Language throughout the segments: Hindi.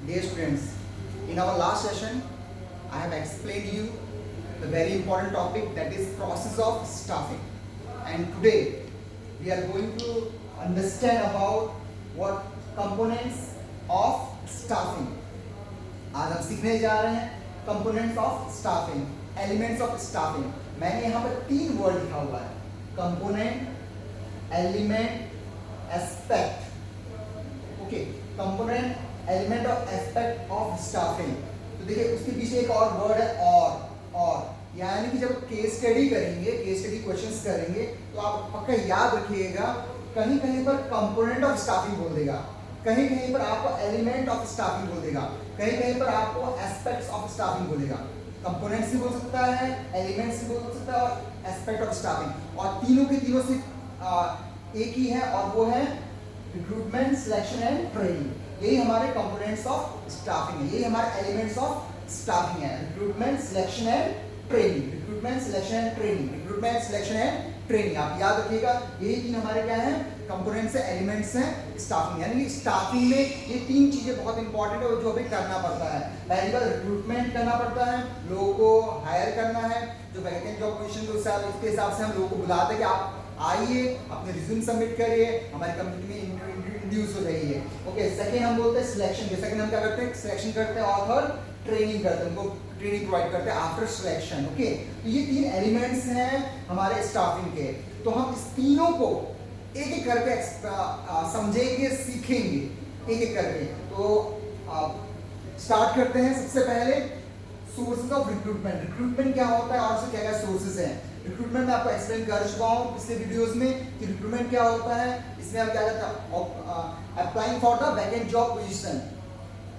Dear students, in our last session, I have explained you the very important topic, that is process of staffing. And today we are going to understand about what components of staffing. आज हम सीखने जा रहे हैं components of staffing, elements of staffing. मैंने यहाँ पर 3 वर्ड लिखा हुआ है, component, element, aspect. Okay, component, element और एस्पेक्ट ऑफ स्टाफिंग. तो देखिए उसके पीछे एक और वर्ड है और यानी कि जब केस स्टडी करेंगे, केस स्टडी क्वेश्चंस करेंगे, तो आप पक्का याद रखिएगा, कहीं कहीं पर कंपोनेंट ऑफ स्टाफिंग बोल देगा, कहीं कहीं पर आपको एलिमेंट ऑफ स्टाफिंग बोल देगा, कहीं कहीं पर आपको एस्पेक्ट्स ऑफ स्टाफिंग बोलेगा. कंपोनेंट्स भी बोल सकता है, एलिमेंट्स भी बोल सकता है और एस्पेक्ट ऑफ स्टाफिंग. और तीनों के तीनों सिर्फ एक ही है और वो है रिक्रूटमेंट, सिलेक्शन एंड ट्रेनिंग. यही हमारे कंपोनेंट्स ऑफ स्टाफिंग है, यही हमारे एलिमेंट्स ऑफ स्टाफिंग है. Recruitment, selection and training, recruitment, selection and training, recruitment, selection and training. आप याद रखिएगा, यही तीन हमारे क्या हैं, कंपोनेंट्स है, एलिमेंट्स हैं स्टाफिंग. यानी कि स्टाफिंग में ये तीन चीजें बहुत इंपॉर्टेंट है जो हमें करना पड़ता है. पहली बार रिक्रूटमेंट करना पड़ता है, लोगों को हायर करना है, जो वैकेंट जॉब पोजीशन के हिसाब से हम लोगों को बुलाते हैं कि आप आइए, अपने रिज्यूम सबमिट करिए, हमारी कंपनी में इंट्रोड्यूस हो जाइए. ओके, सेकंड हम बोलते हैं सिलेक्शन के. सेकंड हम क्या करते हैं, सिलेक्शन करते हैं और थर्ड ट्रेनिंग करते हैं, उनको ट्रेनिंग प्रोवाइड करते हैं आफ्टर सिलेक्शन. ओके, तो ये तीन एलिमेंट्स हैं हमारे स्टाफिंग के. तो हम इस तीनों को एक एक करके समझेंगे, सीखेंगे एक एक करके. तो स्टार्ट करते हैं. सबसे पहले सोर्सेज ऑफ रिक्रूटमेंट. रिक्रूटमेंट क्या होता है और उसके क्या क्या सोर्सेज हैं. रिक्रूटमेंट में आपको एक्सप्लेन कर चुका हूँ पिछले वीडियोस में कि रिक्रूटमेंट क्या होता है. इसमें हम क्या करते हैं, applying for the vacant job position,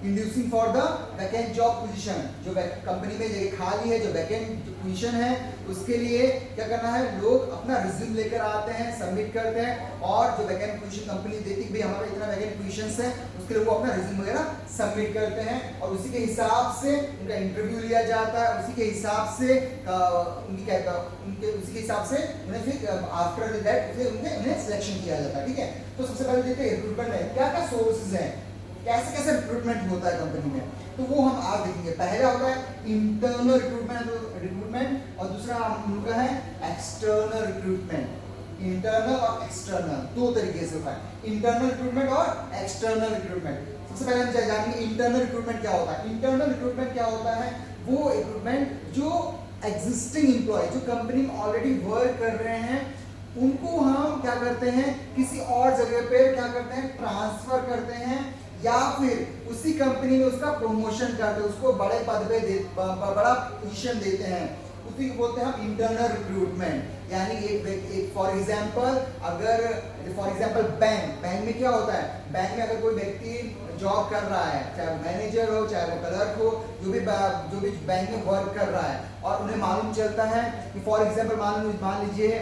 inducing for the vacant job position. जो कंपनी में जगह खाली है, जो वैकेंट पोजीशन है, उसके लिए क्या करना है, लोग अपना रिज्यूम लेकर आते हैं, सबमिट करते हैं और जो वैकेंट पोजीशन कंपनी देती है, भाई हमारा इतना वैकेंट पोजीशंस है, उसके लिए वो अपना रिज्यूम वगैरह सबमिट करते हैं और उसी के हिसाब से उनका इंटरव्यू लिया जाता है. उसी के हिसाब से उसी के हिसाब से उन्हें फिर आफ्टर दैट उन्हें सिलेक्शन किया जाता है. ठीक है, तो सबसे पहले देखते हैं रिक्रूटमेंट में क्या क्या सोर्सेज हैं, कैसे कैसे रिक्रूटमेंट होता है कंपनी में. तो वो हम आज देखेंगे. पहला होता है इंटरनल रिक्रूटमेंट और दूसरा हम लोग का है एक्सटर्नल रिक्रूटमेंट. इंटरनल और एक्सटर्नल दो तरीके से होता है, इंटरनल रिक्रूटमेंट और एक्सटर्नल रिक्रूटमेंट. सबसे पहले हम जानेंगे इंटरनल रिक्रूटमेंट क्या होता है. इंटरनल रिक्रूटमेंट क्या होता है, वो रिक्रूटमेंट जो एग्जिस्टिंग एम्प्लॉय, जो कंपनी में ऑलरेडी वर्क कर रहे हैं, उनको हम क्या करते हैं, किसी और जगह पे क्या करते हैं, ट्रांसफर करते हैं या फिर उसी कंपनी में उसका प्रमोशन करते हैं, उसको बड़े पद पे बड़ा पोजीशन देते हैं. उसी को बोलते हैं हम इंटरनल रिक्रूटमेंट. यानी एक फॉर एग्जांपल, अगर फॉर एग्जांपल बैंक में क्या होता है, बैंक में अगर कोई व्यक्ति जॉब कर रहा है, चाहे वो मैनेजर हो, चाहे वो क्लर्क हो, जो भी बैंक में वर्क कर रहा है, और उन्हें मालूम चलता है कि फॉर एग्जांपल मान लीजिए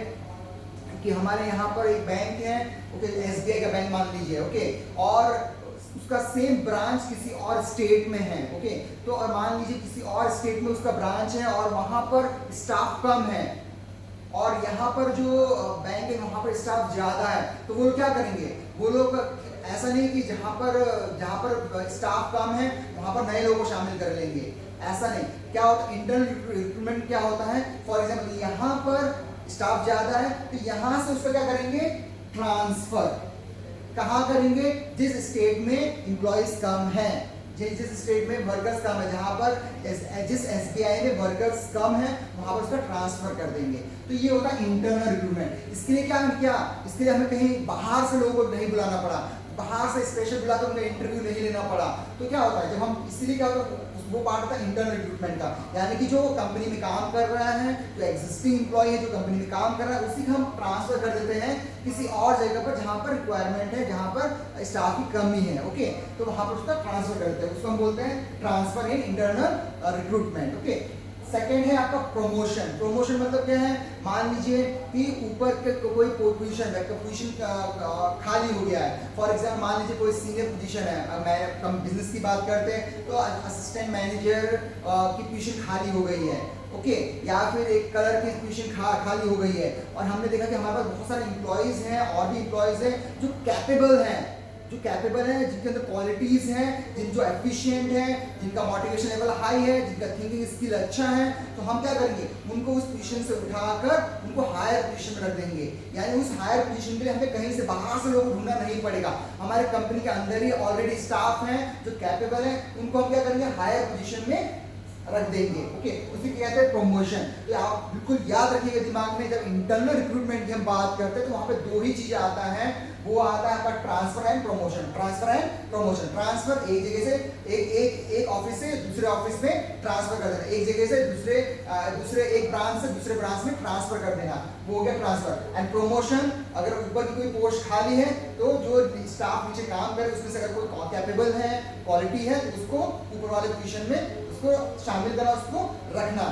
कि हमारे यहाँ पर एक बैंक है, ओके, SBI का बैंक मान लीजिए, ओके, और उसका सेम ब्रांच किसी और स्टेट में है. ओके, तो और मान लीजिए किसी और स्टेट में उसका ब्रांच है और वहां पर स्टाफ कम है और यहाँ पर जो बैंक है वहां पर स्टाफ ज्यादा है. तो वो लोग क्या करेंगे, वो लोग ऐसा नहीं कि जहां पर स्टाफ कम है वहां पर नए लोगों को शामिल कर लेंगे, ऐसा नहीं. क्या होता है, इंटरनल रिक्रूटमेंट क्या होता है, फॉर एग्जाम्पल यहाँ पर स्टाफ ज्यादा है तो यहाँ से उसका क्या करेंगे, ट्रांसफर. कहाँ करेंगे, जिस स्टेट में एम्प्लॉइज कम है, जिस स्टेट में वर्कर्स कम है, जहां पर जिस SBI में वर्कर्स कम है वहां पर उसका ट्रांसफर कर देंगे. तो ये होता है इंटरनल रिक्रूटमेंट. इसके लिए इसके लिए हमें कहीं बाहर से लोगों को नहीं बुलाना पड़ा, बाहर से स्पेशल बुलाकर उनका इंटरव्यू नहीं लेना पड़ा. तो क्या होता है, जब हम इसलिए क्या होता है, वो पार्ट होता है इंटरनल रिक्रूटमेंट का. यानी कि जो कंपनी में काम कर रहा है, जो एग्जिस्टिंग एम्प्लॉय है, जो कंपनी में काम कर रहा है, उसी को हम ट्रांसफर कर देते हैं किसी और जगह पर जहां पर रिक्वायरमेंट है, जहां पर स्टाफ की कमी है. ओके, तो वहां पर उसका ट्रांसफर कर देते हैं, उसको हम बोलते हैं transfer in internal recruitment. Okay, second है आपका प्रमोशन. प्रमोशन मतलब क्या है, मान लीजिए कि ऊपर के कोई पोजीशन खाली हो गया है. फॉर एग्जाम्पल मान लीजिए कोई सीनियर पोजीशन है, मैं बिजनेस की बात करते हैं तो असिस्टेंट मैनेजर की पोजीशन खाली हो गई है. ओके, या फिर एक कलर की पोजीशन खाली हो गई है और हमने देखा कि हमारे पास बहुत सारे एम्प्लॉइज हैं और भी एम्प्लॉइज हैं जो कैपेबल हैं, जो कैपेबल है, जिनके अंदर क्वालिटीज हैं, जो एफिशिएंट है, जिनका मोटिवेशन लेवल हाई है, जिनका थिंकिंग स्किल अच्छा है, तो हम क्या करेंगे, उनको उस पोजीशन से उठाकर उनको हायर पोजीशन में रख देंगे। यानी उस हायर पोजीशन के लिए हमें कहीं से बाहर से लोग ढूंढना नहीं पड़ेगा, हमारे कंपनी के अंदर ही ऑलरेडी स्टाफ है जो कैपेबल है, उनको हम क्या करेंगे, हायर पोजीशन में रख देंगे। ओके, उसी को कहते हैं प्रमोशन। तो आप बिल्कुल याद रखिएगा दिमाग में, जब इंटरनल रिक्रूटमेंट की हम बात करते हैं तो वहां पे दो ही चीजें आता है, वो आता है आपका transfer and promotion. Transfer and promotion, transfer एक जगह से एक ऑफिस से दूसरे ऑफिस में ट्रांसफर कर देना, एक जगह से दूसरे एक ब्रांच से दूसरे ब्रांच में ट्रांसफर कर देना, वो हो गया ट्रांसफर। एंड प्रमोशन, अगर ऊपर की कोई पोस्ट खाली है तो जो स्टाफ नीचे काम करे उसमें से अगर कोई कैपेबल है, क्वालिटी है, तो उसको ऊपर वाले पोजीशन में उसको शामिल करना, उसको रखना,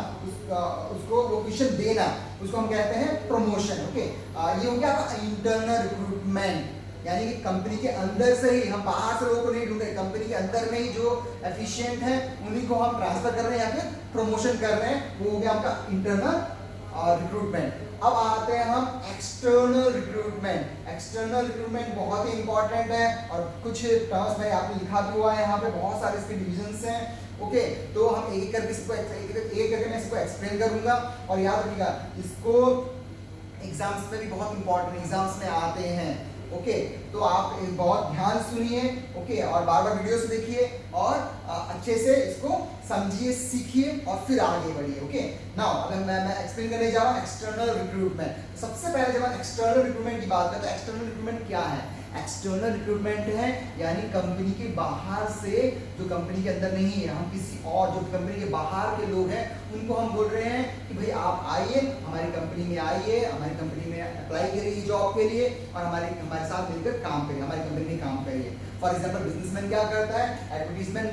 उसको वो पोजीशन देना, उसको हम कहते हैं प्रमोशन। ओके, ये हो गया इंटरनल रिक्रूटमेंट, यानी कि कंपनी के अंदर से ही, हम बाहर से लोगों को नहीं ढूंढ रहे, कंपनी के अंदर में ही जो एफिशिएंट है उन्हीं को हम ट्रांसफर कर रहे हैं या फिर प्रमोशन कर रहे हैं, वो हो गया आपका इंटरनल रिक्रूटमेंट। अब आते हैं हम एक्सटर्नल रिक्रूटमेंट। एक्सटर्नल रिक्रूटमेंट बहुत ही इंपॉर्टेंट है और कुछ टर्म्स में आपने लिखा भी हुआ है, यहाँ पे बहुत सारे इसके डिविजन्स हैं। ओके, तो हम एक करके इसको एक करके मैं इसको एक्सप्लेन करूंगा और याद रखिएगा इसको एग्जाम्स में भी बहुत इंपॉर्टेंट एग्जाम्स में आते हैं। ओके, तो आप बहुत ध्यान सुनिए, ओके, और बार बार वीडियोस देखिए और अच्छे से इसको समझिए, सीखिए और फिर आगे बढ़िए। ओके, नाउ अगर मैं एक्सप्लेन करने जा रहा हूँ एक्सटर्नल रिक्रूटमेंट। सबसे पहले जब हम एक्सटर्नल रिक्रूटमेंट की बात करें तो एक्सटर्नल रिक्रूटमेंट क्या है? एक्सटर्नल रिक्रूटमेंट है यानी कंपनी के बाहर से, जो कंपनी के अंदर नहीं है, हम किसी और जो कंपनी के बाहर के लोग हैं उनको हम बोल रहे हैं कि भाई आप आइए हमारी कंपनी में, आइए हमारी कंपनी में अप्लाई करिए जॉब के लिए और हमारे साथ मिलकर काम करिए, हमारी कंपनी में काम करिए। फॉर एग्जाम्पल बिजनेसमैन क्या करता है, एडवर्टीजमेंट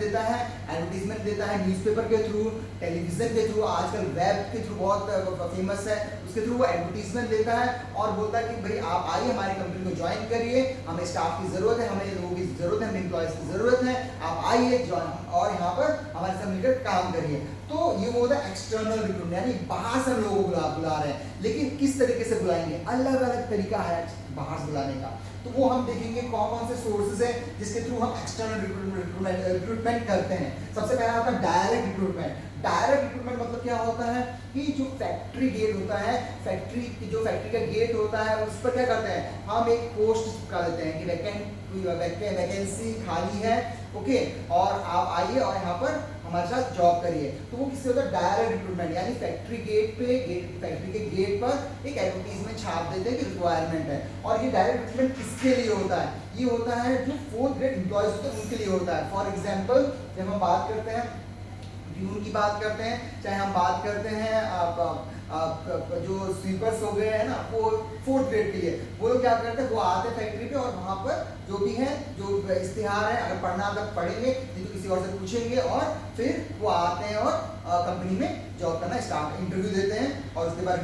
देता है न्यूज़पेपर के थ्रू, टेलीविजन के थ्रू, आजकल वेब के थ्रू बहुत फेमस है, उसके थ्रू वो एडवर्टीजमेंट देता है और बोलता है कि भाई आप आइए हमारी कंपनी को ज्वाइन करिए, हमें स्टाफ की जरूरत है, हमें लोगों की जरूरत है, हमें एम्प्लॉयज की जरूरत है, आप आइए ज्वाइन और यहाँ पर हमारे साथ मिलकर काम करिए। तो ये वो होता है एक्सटर्नल रिक्रूटमेंट, यानी बाहर से हम लोगों को बुला रहे हैं, लेकिन किस तरीके से बुलाएंगे, अलग अलग तरीका है बाहर से बुलाने का। तो वो हम देखेंगे कौन कौन से सोर्सेज हैं जिसके थ्रू हम एक्सटर्नल रिक्रूटमेंट करते हैं। सबसे पहला आता है डायरेक्ट रिक्रूटमेंट। डायरेक्ट रिक्रूटमेंट मतलब क्या होता है कि जो फैक्ट्री गेट होता है, जो फैक्ट्री का गेट होता है उस पर क्या करते हैं, हम एक पोस्ट चिपका देते हैं कि वैकेंसी खाली है, ओके, और आप आइए और यहाँ पर हमारे साथ जॉब करिए। तो वो किससे होता है, डायरेक्ट रिक्रूटमेंट, यानी फैक्ट्री फैक्ट्री के गेट पर एक एडवर्टीजमेंट छाप देते हैं कि रिक्वायरमेंट है। और ये डायरेक्ट रिक्रूटमेंट किसके लिए होता है, ये होता है जो 4th ग्रेड एम्प्लॉयज होते हैं उनके लिए होता है। फॉर एग्जाम्पल जब हम बात करते हैं प्यून की बात करते हैं, चाहे हम बात करते हैं जो स्वीपर्स हो गए हैं ना, वो 4th ग्रेड के लिए, वो लोग क्या करते हैं, वो आते हैं फैक्ट्री पे और वहाँ पर जो भी है, जो इश्तिहार है, अगर पढ़ना अगर पढ़ेंगे नहीं तो किसी और से पूछेंगे और फिर वो आते हैं और कंपनी में जॉब करना स्टार्ट, इंटरव्यू देते हैं और उसके बाद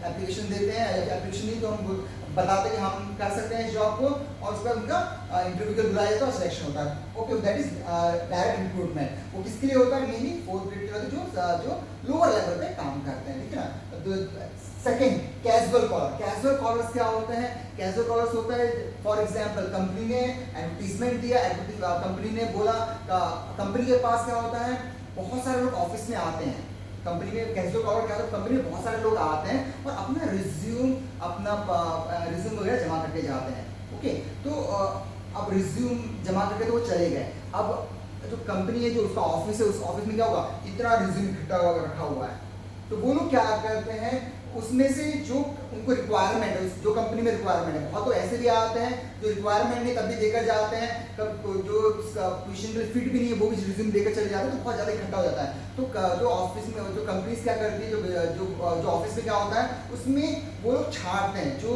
एप्लीकेशन देते हैं, एप्लीकेशन नहीं तो हम बताते हैं कि हम कर सकते हैं इस जॉब को और उसके बाद उनका इंटरव्यू के बुलाया जाता है और सिलेक्शन होता है। Okay, that is direct recruitment. वो किसके लिए होता है, मेनली 4th ग्रेड के वाले जो लोअर लेवल पे काम करते हैं, ठीक है ना। Second, casual caller. Casual callers क्या होते हैं, कैजुअल कॉलर्स होता है फॉर एग्जांपल कंपनी ने एडवर्टीजमेंट दिया, कंपनी ने बोला, कंपनी के पास क्या होता है, बहुत सारे लोग ऑफिस में आते हैं, कंपनी में कैजुअल कॉलर क्या होता है, कंपनी में बहुत सारे लोग आते हैं और अपना रिज्यूम वगैरह जमा करके जाते हैं। ओके, तो अब रिज्यूम जमा करके तो वो चले गए, अब जो कंपनी है, जो उसका ऑफिस है, उस ऑफिस में क्या होगा, इतना रिज्यूम इकट्ठा रखा हुआ है, तो वो लोग क्या करते हैं, उसमें से जो उनको रिक्वायरमेंट है, जो कंपनी में रिक्वायरमेंट है, बहुत तो ऐसे भी आते हैं जो रिक्वायरमेंट नहीं तब भी देकर जाते हैं, कब जो पोजीशन के लिए फिट भी नहीं है वो भी रिज्यूम देकर चले जाते हैं, तो बहुत ज़्यादा इकट्ठा हो जाता है। तो जो ऑफिस में, जो कंपनीज क्या करती है, जो ऑफिस में क्या होता है, उसमें वो लोग छांटते हैं, जो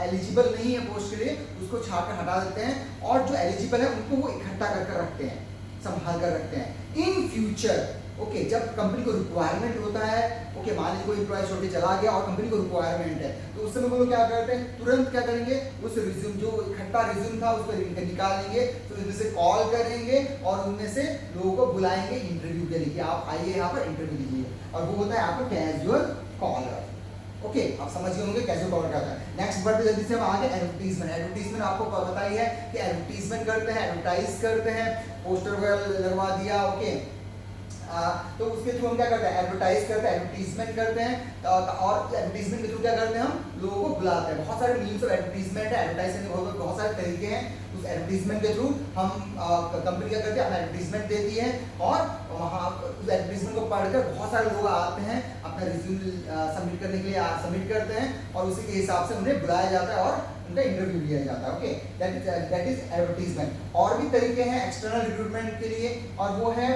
एलिजिबल नहीं है पोस्ट के लिए उसको छाट कर हटा देते हैं और जो एलिजिबल है उनको वो इकट्ठा कर रखते हैं, संभाल कर रखते हैं। इन फ्यूचर ओके, जब कंपनी को रिक्वायरमेंट होता है, ओके, मान लीजिए कोई एम्प्लॉय छोड़ के चला गया और कंपनी को रिक्वायरमेंट है, तो उस समय वो लोग क्या करते हैं, तुरंत क्या करेंगे, उस रिज्यूम, जो इकट्ठा रिज्यूम था उसको निकालेंगे, तो उसमें से कॉल करेंगे और उनमें से लोगों को बुलाएंगे इंटरव्यू के लिए कि आप आइए यहाँ पर इंटरव्यू लीजिए, और वो होता है आपका कैजुअल कॉलर। ओके आप समझ गए होंगे कैसे कवर करता है। नेक्स्ट बढ़ते जल्दी से हम आगे एडवर्टीजमेंट। एडवर्टीजमेंट आपको पता ही है कि एडवर्टीजमेंट करते हैं, एडवर्टाइज करते हैं, पोस्टर वगैरह लगवा दिया, ओके। तो उसके थ्रू हम क्या करते हैं, एडवर्टाइज करते हैं, एडवर्टीजमेंट करते हैं, और एडवर्टीजमेंट के थ्रू क्या करते हैं, हम लोगों को बुलाते हैं। बहुत सारे मीन्स ऑफ एडवर्टीजमेंट है, एडवर्टाइज करने के बहुत सारे तरीके हैं। उस एडवर्टीजमेंट के थ्रू हम कंपनी क्या करती है, अपना एडवर्टीजमेंट देती है, और वहाँ उस एडवर्टीजमेंट को पढ़कर बहुत सारे लोग आते हैं, अपना रिज्यूम सबमिट करने के लिए सबमिट करते हैं, और उसी के हिसाब से उन्हें बुलाया जाता है और उनका इंटरव्यू लिया जाता है, ओके। That is advertisement. और भी तरीके हैं एक्सटर्नल रिक्रूटमेंट के लिए, और वो है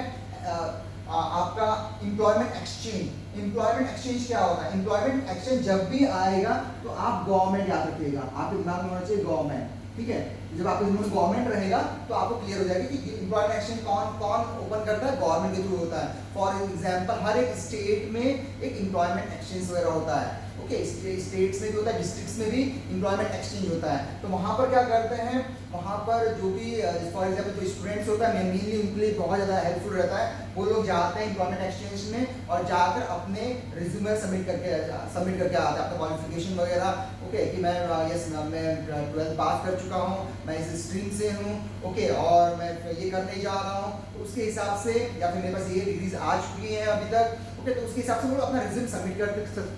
आपका एम्प्लॉयमेंट एक्सचेंज। एम्प्लॉयमेंट एक्सचेंज क्या होता है, एम्प्लॉयमेंट एक्सचेंज जब भी आएगा तो आप गवर्नमेंट याद रखिएगा, आपके दिमाग में होना चाहिए गवर्नमेंट, ठीक है। जब आपके दिमाग में गवर्नमेंट रहेगा तो आपको क्लियर हो जाएगा कि एम्प्लॉयमेंट एक्सचेंज कौन कौन ओपन करता है, गवर्नमेंट के थ्रू होता है। फॉर एग्जांपल हर एक स्टेट में एक एम्प्लॉयमेंट एक्सचेंज वगैरह होता है, ओके। स्टेट्स में भी होता है, डिस्ट्रिक्ट्स में भी एम्प्लॉयमेंट एक्सचेंज होता है। तो वहाँ पर क्या करते हैं, वहाँ पर जो भी फॉर एग्जांपल जो स्टूडेंट्स होता है मेनली उनके लिए बहुत ज़्यादा हेल्पफुल रहता है। वो लोग जाते हैं एम्प्लॉयमेंट एक्सचेंज में और जाकर अपने रिज्यूमे सबमिट करके आते हैं, अपना क्वालिफिकेशन वगैरह, ओके, कि मैं यस मैं 12th पास कर चुका हूँ, मैं इस स्ट्रीम से हूँ, ओके, और मैं ये करने जा रहा हूँ, उसके हिसाब से, या फिर मेरे पास ये डिग्रीज आ चुकी हैं अभी तक, ओके। तो उसके हिसाब से वो लोग अपना रिज्यूम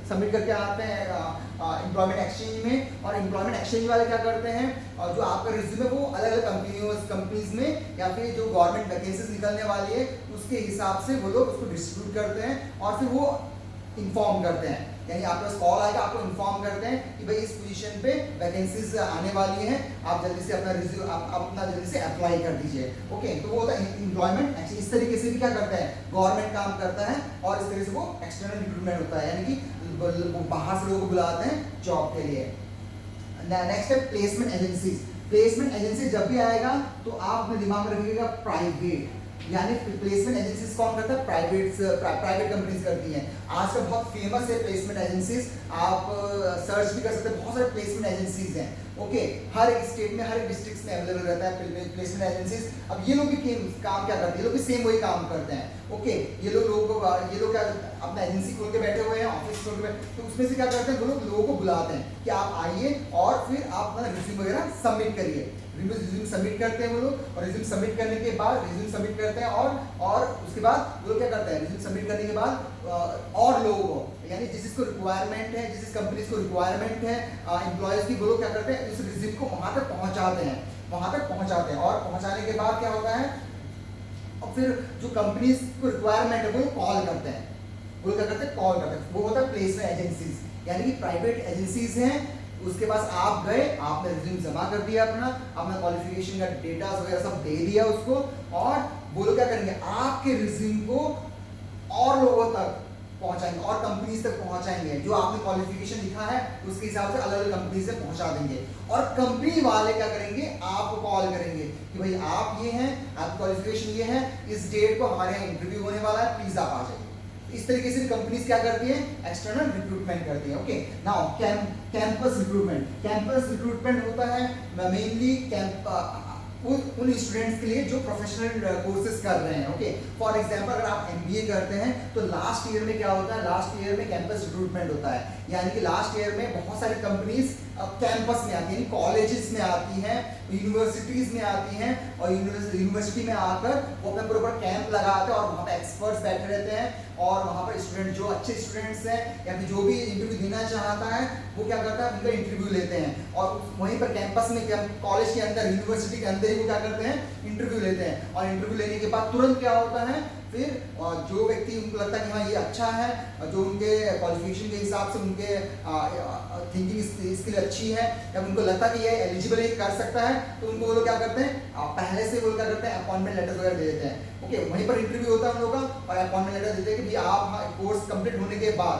सबमिट करके आते हैं एम्प्लॉयमेंट एक्सचेंज में। और एम्प्लॉयमेंट एक्सचेंज वाले क्या करते हैं, जो आपका रिज्यूम है वो अलग अलग कंपनीज में या फिर जो गवर्नमेंट वैकेंसीज निकलने वाली है उसके हिसाब से वो लोग उसको डिस्ट्रीब्यूट करते हैं, और फिर वो इन्फॉर्म करते हैं, यानी आपके पास कॉल आएगा, आपको इन्फॉर्म करते हैं कि भाई इस पोजीशन पे वैकेंसीज आने वाली हैं, आप जल्दी से अपना रिज्यूम आप अपना जल्दी से अप्लाई कर दीजिए, ओके। तो वो होता है एम्प्लॉयमेंट एक्सचेंज। इस तरीके से भी क्या करता है, गवर्नमेंट काम करता है, और इस तरीके से वो एक्सटर्नल रिक्रूटमेंट होता है, यानी कि बाहर से लोगों को बुलाते हैं जॉब के लिए। नेक्स्ट है प्लेसमेंट एजेंसीज। प्लेसमेंट एजेंसी जब भी आएगा तो आप अपने दिमाग में रखिएगा प्राइवेट, यानी प्लेसमेंट एजेंसीज कौन करता है, प्राइवेट कंपनीज करती हैं। आजकल बहुत फेमस है प्लेसमेंट एजेंसीज, आप सर्च भी कर सकते हैं, बहुत सारे प्लेसमेंट एजेंसीज हैं, ओके। हर एक स्टेट में, हर एक डिस्ट्रिक्ट में अवेलेबल रहता है प्लेसमेंट एजेंसीज। अब ये लोग भी काम क्या करते हैं, ये लोग भी सेम वही काम करते हैं, ओके। ये लोग क्या अपना एजेंसी खोल के बैठे हुए हैं, ऑफिस खोल के बैठे, तो उसमें से क्या करते हैं, वो लोग लोगों को बुलाते हैं कि आप आइए और फिर आप अपना रिज्यूम वगैरह सबमिट करिए। रिज्यूम सबमिट करते हैं वो लोग, और रिज्यूम सबमिट करने के बाद रिज्यूम सबमिट करते हैं, और उसके बाद वो लोग क्या करते हैं, रिज्यूम सबमिट करने के बाद और लोगों को, यानी जिस जिसको रिक्वायरमेंट है, जिस कंपनीज को रिक्वायरमेंट है एम्प्लॉयज की, वो लोग क्या करते हैं, उस रिज्यूम को वहां तक पहुंचाते हैं, और पहुंचाने के बाद क्या होता है, और फिर जो कंपनीज को रिक्वायरमेंट है वो कॉल करते हैं, वो क्या करते हैं, कॉल करते हैं। वो होता है प्लेसमेंट एजेंसीज, यानी कि प्राइवेट एजेंसीज हैं, उसके पास आप गए, आपने रिज्यूम जमा कर दिया, अपना क्वालिफिकेशन का डेटा वगैरह सब दे दिया उसको, और वो लोग क्या करेंगे, आपके रिज्यूम को और लोगों तक पहुंचाएंगे, और कंपनीज तक पहुंचाएंगे। जो आपने क्वालिफिकेशन लिखा है उसके हिसाब से अलग अलग कंपनी से पहुंचा देंगे, और कंपनी वाले क्या करेंगे, आपको कॉल करेंगे कि भाई आप ये हैं, आपकी क्वालिफिकेशन ये है, इस डेट को हमारे यहाँ इंटरव्यू होने वाला है, प्लीज आप आ जाइए। इस तरीके से कंपनीज क्या करती है, एक्सटर्नल रिक्रूटमेंट करती है, okay. Now campus recruitment. Campus recruitment होता है मेनली उन स्टूडेंट्स के लिए जो प्रोफेशनल कोर्सेज कर रहे हैं, ओके। फॉर एग्जांपल अगर आप एमबीए करते हैं तो लास्ट ईयर में क्या होता है, लास्ट ईयर में कैंपस रिक्रूटमेंट होता है, यानी कि लास्ट ईयर में बहुत सारी कंपनीज कैंपस में आती हैं, कॉलेजेस में आती हैं, यूनिवर्सिटीज में आती हैं, और यूनिवर्सिटी में आकर वो अपना पूरा कैंप लगाते हैं, और वहाँ पे एक्सपर्ट्स बैठे रहते हैं, और वहाँ पर स्टूडेंट जो अच्छे स्टूडेंट्स हैं या फिर जो भी इंटरव्यू देना चाहता है वो क्या करता है, उनका इंटरव्यू लेते हैं, और वहीं पर कैंपस में, कॉलेज के अंदर, यूनिवर्सिटी के अंदर ही वो क्या करते हैं, इंटरव्यू लेते हैं। और इंटरव्यू लेने के बाद तुरंत क्या होता है, फिर जो व्यक्ति उनको लगता है कि हाँ ये अच्छा है, जो उनके क्वालिफिकेशन के हिसाब से उनके थिंकिंग स्किल अच्छी है, या उनको लगता है कि ये एलिजिबल है, कर सकता है, तो उनको वो लोग क्या करते हैं, पहले से वो लोग क्या करते हैं, अपॉइंटमेंट लेटर वगैरह दे देते हैं, ओके। वहीं पर इंटरव्यू होता है उन लोगों का, और अपॉइंटमेंट लेटर देते हैं कि भाई आप कोर्स कंप्लीट होने के बाद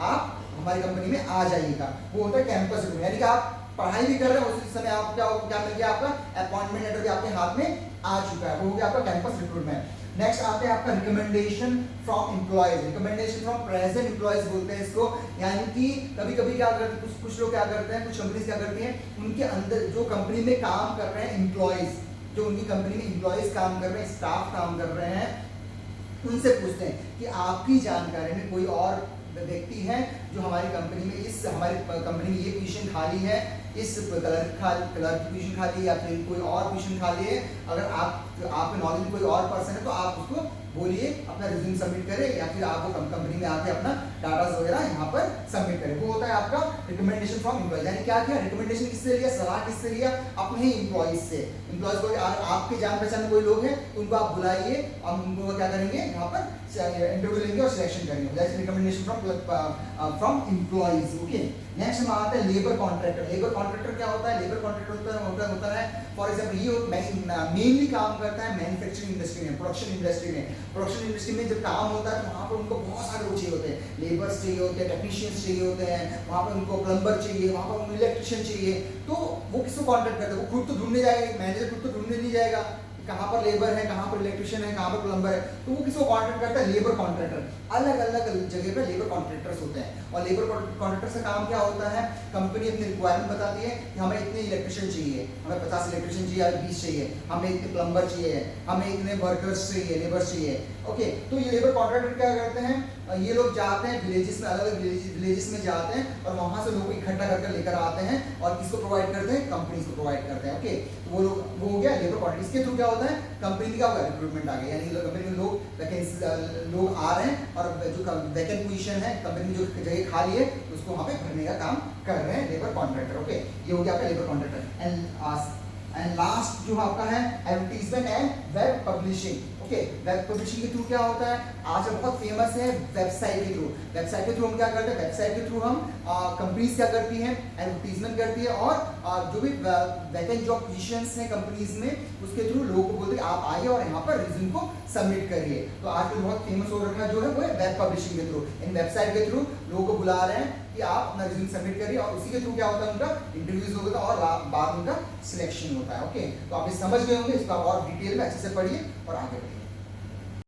आप हमारी कंपनी में आ जाइएगा। वो होता है कैंपस रिक्रूटमेंट, यानी कि आप पढ़ाई भी कर रहे हैं, उसी समय आप क्या मिल गया, आपका अपॉइंटमेंट लेटर भी आपके हाथ में आ चुका है, वो हो गया आपका कैंपस रिक्रूटमेंट। नेक्स्ट आते हैं आपका recommendation from employees. Recommendation from present employees बोलते हैं इसको, यानी कि कभी कभी क्या करते हैं, कुछ लोग क्या करते हैं, कुछ कंपनीज क्या करती हैं, उनके अंदर जो कंपनी में काम कर रहे हैं एम्प्लॉयज, जो उनकी कंपनी में एम्प्लॉयज काम कर रहे हैं, स्टाफ काम कर रहे हैं, उनसे पूछते हैं कि आपकी जानकारी में कोई और व्यक्ति है जो हमारी कंपनी में हमारी कंपनी में ये पोजीशन खाली है, इस कलर की पोजीशन खाली है या फिर कोई और पोजीशन खाली है, अगर आपके नॉलेज में कोई और पर्सन है तो आप उसको बोलिए अपना रिज्यूम सबमिट करें या फिर आप कंपनी में आके अपना डाटा वगैरह यहाँ पर सबमिट करें। वो होता है आपका रिकमेंडेशन फ्रॉम एम्प्लॉय। यानी क्या किया, रिकमेंडेशन किससे लिया, सलाह किससे लिया, अपने ही एम्प्लॉइज से। एम्प्लॉइज को आपके जान पहचान में कोई लोग हैं तो उनको आप बुलाइए और उनको क्या करेंगे, यहाँ पर इंटरव्यू लेंगे और सिलेक्शन करेंगे। That's recommendation from employees. Okay, next हम आते हैं लेबर कॉन्ट्रैक्टर। लेबर कॉन्ट्रैक्टर क्या होता है, लेबर कॉन्ट्रैक्टर होता है फॉर एग्जाम्पल ये मेनली काम करता है मैन्युफैक्चरिंग इंडस्ट्री में, प्रोडक्शन इंडस्ट्री में। प्रोडक्शन इंडस्ट्री में जब काम होता है तो वहाँ पर उनको बहुत सारे लोग चाहिए होते हैं, लेबर्स चाहिए होते हैं, टेक्नीशियंस चाहिए होते हैं, वहाँ पर उनको प्लम्बर चाहिए, वहाँ पर उनको इलेक्ट्रिशियन चाहिए। तो वो किसको कॉन्ट्रैक्ट करते हैं, वो खुद तो ढूंढने जाएगा, मैनेजर खुद तो ढूंढने नहीं जाएगा कहाँ पर लेबर है, कहाँ पर इलेक्ट्रिशियन है, कहाँ पर प्लम्बर है, तो वो किसको कॉन्ट्रैक्ट करता है, लेबर कॉन्ट्रैक्टर। अलग अलग जगह पे लेबर कॉन्ट्रैक्टर्स होते हैं और लेबर कॉन्ट्रैक्टर का काम क्या होता है, कंपनी अपनी रिक्वायरमेंट बताती है कि हमें इतने इलेक्ट्रिशियन चाहिए, हमें 50 इलेक्ट्रिशियन चाहिए, 20 चाहिए, हमें इतने प्लम्बर चाहिए, हमें इतने वर्कर्स चाहिए, लेबर्स चाहिए। ओके, तो ये लेबर कॉन्ट्रैक्टर क्या करते हैं, ये लोग जाते हैं विलेजेस में, अलग अलग विलेजेस में जाते हैं और वहाँ से लोगों को इकट्ठा करके लेकर आते हैं और किसको प्रोवाइड करते हैं, कंपनीज को प्रोवाइड करते हैं। ओके, तो वो हो गया लेबर कॉन्ट्रैक्ट। इसके थ्रू क्या होता है, कंपनी का रिक्रूटमेंट आ गया, यानी कंपनी में लोग आ रहे हैं और जो वैकेंट पोजीशन है कंपनी में, जो जगह खाली है उसको वहाँ पे भरने का काम कर रहे हैं लेबर कॉन्ट्रैक्टर। ओके, ये हो गया आपका लेबर कॉन्ट्रैक्टर। एंड लास्ट जो आपका है advertisement and web publishing. Okay, web publishing के थ्रू क्या होता है, आज बहुत फेमस है वेबसाइट के थ्रू। वेबसाइट के थ्रू हम क्या करते हैं, वेबसाइट के थ्रू हम कंपनीज क्या करती हैं, एडवर्टीजमेंट करती है और जो भी वैकेंट जॉब पोजीशंस हैं कंपनीज में उसके थ्रू लोगों को बोलते हैं आप आइए और यहाँ पर रिज्यूम को सबमिट करिए। तो आज बहुत फेमस हो रखा है जो है वो है वेब पब्लिशिंग के थ्रू। इन वेबसाइट के थ्रू लोगों को बुला रहे हैं कि आप अपना रिज्यूम सबमिट करिए और उसी के थ्रू क्या होता है, उनका इंटरव्यूज होता है और बाद उनका सिलेक्शन होता है। ओके, तो आप ये समझ गए होंगे, इसका और डिटेल में अच्छे से पढ़िए और आगे बढ़िए।